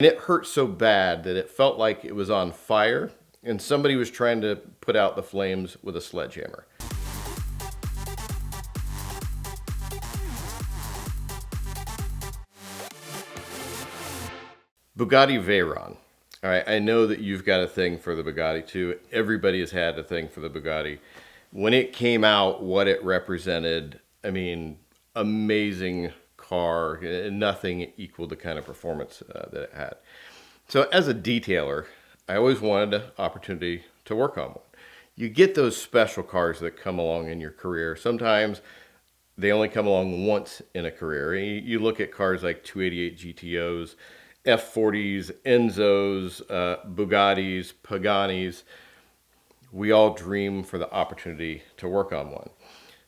And it hurt so bad that it felt like it was on fire and somebody was trying to put out the flames with a sledgehammer. Bugatti Veyron. All right, I know that you've got a thing for the Bugatti too. Everybody has had a thing for the Bugatti. When it came out, what it represented, I mean, amazing car. Nothing equaled the kind of performance that it had. So as a detailer, I always wanted an opportunity to work on one. You get those special cars that come along in your career. Sometimes they only come along once in a career. You look at cars like 288 GTOs, F40s, Enzos, Bugattis, Pagani's. We all dream for the opportunity to work on one.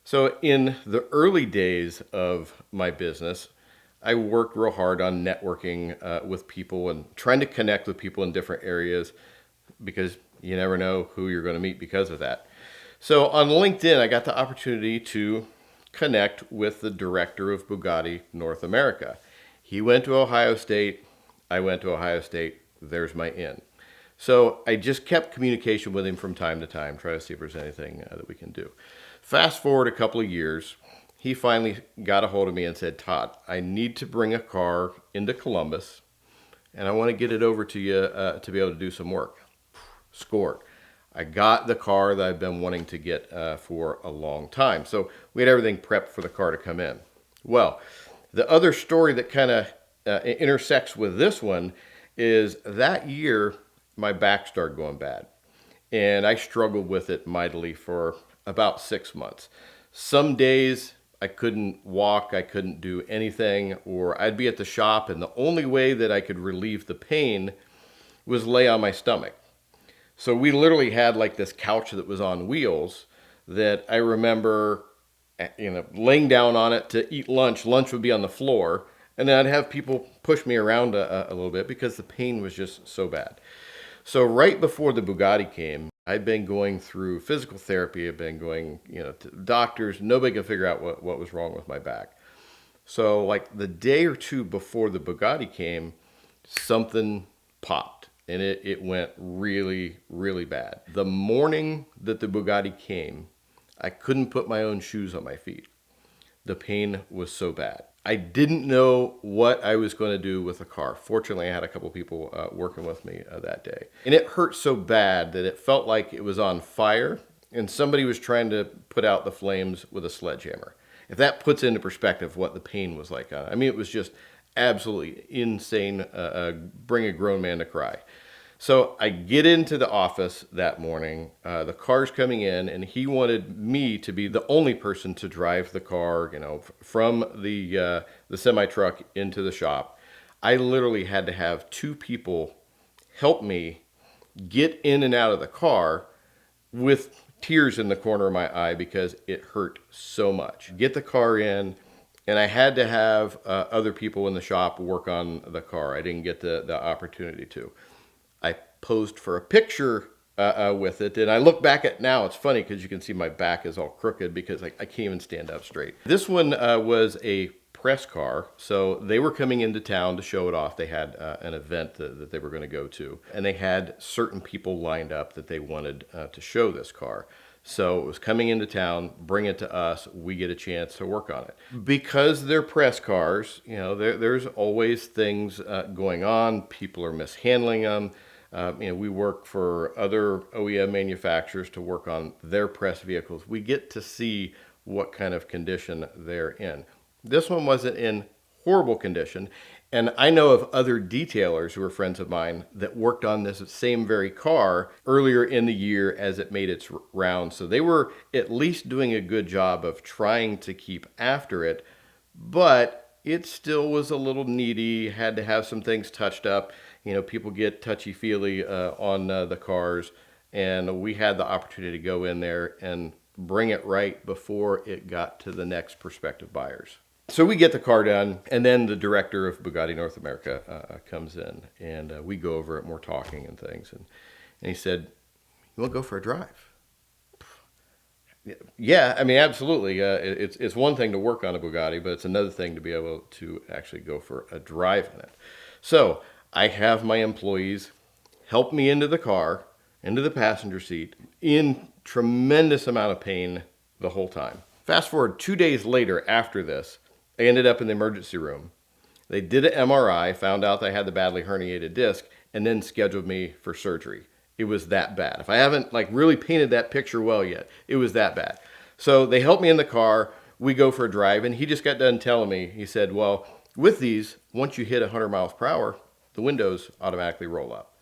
So in the early days of my business, I worked real hard on networking with people and trying to connect with people in different areas because you never know who you're going to meet because of that. So on LinkedIn, I got the opportunity to connect with the director of Bugatti North America. He went to Ohio State. I went to Ohio State. There's my in. So I just kept communication with him from time to time, try to see if there's anything that we can do. Fast forward a couple of years, he finally got a hold of me and said, Todd, I need to bring a car into Columbus, and I want to get it over to you to be able to do some work. Scored. I got the car that I've been wanting to get for a long time. So we had everything prepped for the car to come in. Well, the other story that kind of intersects with this one is that year my back started going bad. And I struggled with it mightily for about 6 months. Some days I couldn't walk, I couldn't do anything, or I'd be at the shop and the only way that I could relieve the pain was lay on my stomach. So we literally had like this couch that was on wheels that I remember, laying down on it to eat lunch. Lunch would be on the floor, and then I'd have people push me around a little bit because the pain was just so bad. So right before the Bugatti came, I'd been going through physical therapy. I'd been going, to doctors. Nobody could figure out what was wrong with my back. So like the day or two before the Bugatti came, something popped and it went really, really bad. The morning that the Bugatti came, I couldn't put my own shoes on my feet. The pain was so bad. I didn't know what I was going to do with the car. Fortunately, I had a couple people working with me that day. And it hurt so bad that it felt like it was on fire and somebody was trying to put out the flames with a sledgehammer. If that puts into perspective what the pain was like. I mean, it was just absolutely insane, bring a grown man to cry. So I get into the office that morning, the car's coming in, and he wanted me to be the only person to drive the car, from the semi-truck into the shop. I literally had to have two people help me get in and out of the car with tears in the corner of my eye because it hurt so much. Get the car in, and I had to have other people in the shop work on the car. I didn't get the opportunity to. I posed for a picture with it, and I look back at now. It's funny because you can see my back is all crooked because I can't even stand up straight. This one was a press car, so they were coming into town to show it off. They had an event that they were going to go to, and they had certain people lined up that they wanted to show this car. So it was coming into town, bring it to us, we get a chance to work on it. Because they're press cars, there's always things going on. People are mishandling them. We work for other OEM manufacturers to work on their press vehicles. We get to see what kind of condition they're in. This one wasn't in horrible condition. And I know of other detailers who are friends of mine that worked on this same very car earlier in the year as it made its round. So they were at least doing a good job of trying to keep after it, but it still was a little needy, had to have some things touched up. People get touchy-feely on the cars, and we had the opportunity to go in there and bring it right before it got to the next prospective buyers. So we get the car done, and then the director of Bugatti North America comes in, and we go over it, more talking and things. And he said, "You want to go for a drive?" Yeah, I mean, absolutely. It's one thing to work on a Bugatti, but it's another thing to be able to actually go for a drive in it. So I have my employees help me into the car, into the passenger seat, in tremendous amount of pain the whole time. Fast forward 2 days later after this, I ended up in the emergency room. They did an MRI, found out that I had the badly herniated disc, and then scheduled me for surgery. It was that bad. If I haven't like really painted that picture well yet, it was that bad. So they helped me in the car. We go for a drive, and he just got done telling me, he said, well, with these, once you hit 100 miles per hour, the windows automatically roll up.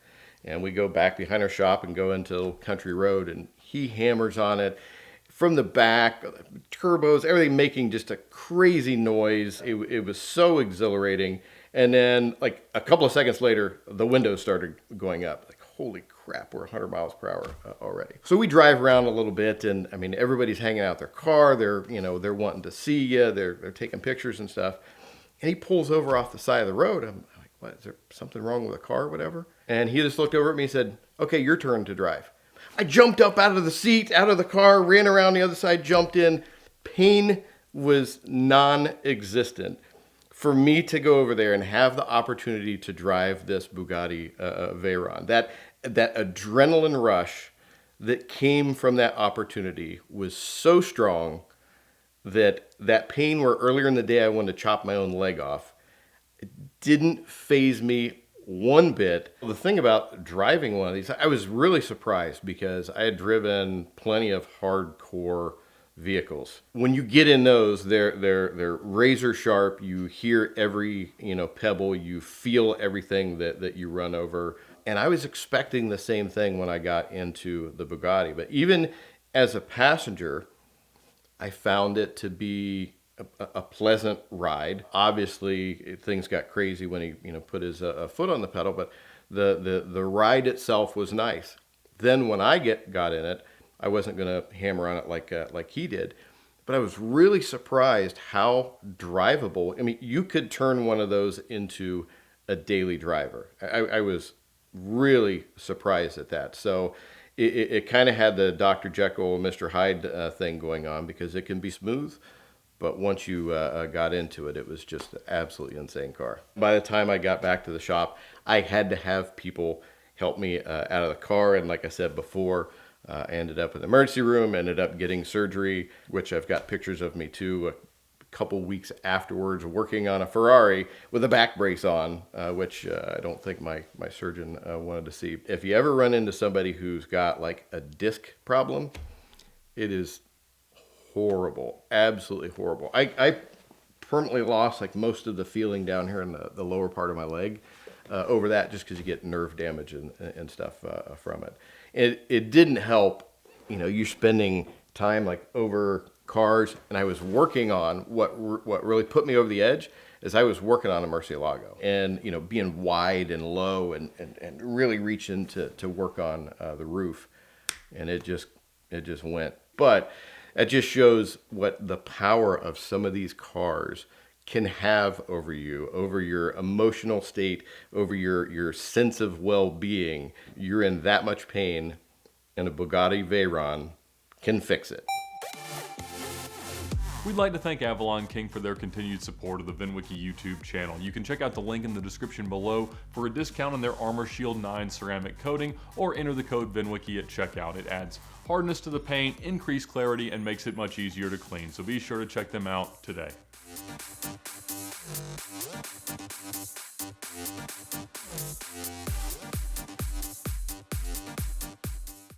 And we go back behind our shop and go into Country Road, and he hammers on it from the back, turbos, everything making just a crazy noise. It was so exhilarating. And then like a couple of seconds later, the windows started going up. Like, holy crap, we're 100 miles per hour already. So we drive around a little bit, and I mean, everybody's hanging out their car. They're wanting to see you. They're taking pictures and stuff. And he pulls over off the side of the road. I'm like, what, is there something wrong with the car or whatever? And he just looked over at me and said, okay, your turn to drive. I jumped up out of the seat, out of the car, ran around the other side, jumped in. Pain was non-existent. For me to go over there and have the opportunity to drive this Bugatti Veyron, that adrenaline rush that came from that opportunity was so strong that pain where earlier in the day I wanted to chop my own leg off, it didn't faze me one bit. The thing about driving one of these, I was really surprised because I had driven plenty of hardcore vehicles. When you get in those, they're razor sharp. You hear every pebble. You feel everything that you run over. And I was expecting the same thing when I got into the Bugatti. But even as a passenger, I found it to be a pleasant ride. Obviously, things got crazy when he put his foot on the pedal, but the ride itself was nice. Then when I got in it, I wasn't going to hammer on it like he did, but I was really surprised how drivable. I mean, you could turn one of those into a daily driver. I was really surprised at that. So it kind of had the Dr. Jekyll, Mr. Hyde thing going on, because it can be smooth, but once you got into it, it was just an absolutely insane car. By the time I got back to the shop, I had to have people help me out of the car. And like I said before, I ended up in the emergency room, ended up getting surgery, which I've got pictures of me too, a couple weeks afterwards, working on a Ferrari with a back brace on, which I don't think my surgeon wanted to see. If you ever run into somebody who's got like a disc problem, it is horrible, absolutely horrible. I permanently lost like most of the feeling down here in the lower part of my leg over that, just because you get nerve damage and stuff from it. It didn't help, you spending time like over cars, and I was working on what really put me over the edge is I was working on a Murcielago, and being wide and low and really reaching to work on the roof, and it just went. But it just shows what the power of some of these cars can have over you, over your emotional state, over your sense of well-being. You're in that much pain, and a Bugatti Veyron can fix it. We'd like to thank Avalon King for their continued support of the VINwiki YouTube channel. You can check out the link in the description below for a discount on their Armor Shield 9 ceramic coating, or enter the code VINwiki at checkout. It adds hardness to the paint, increased clarity, and makes it much easier to clean. So be sure to check them out today.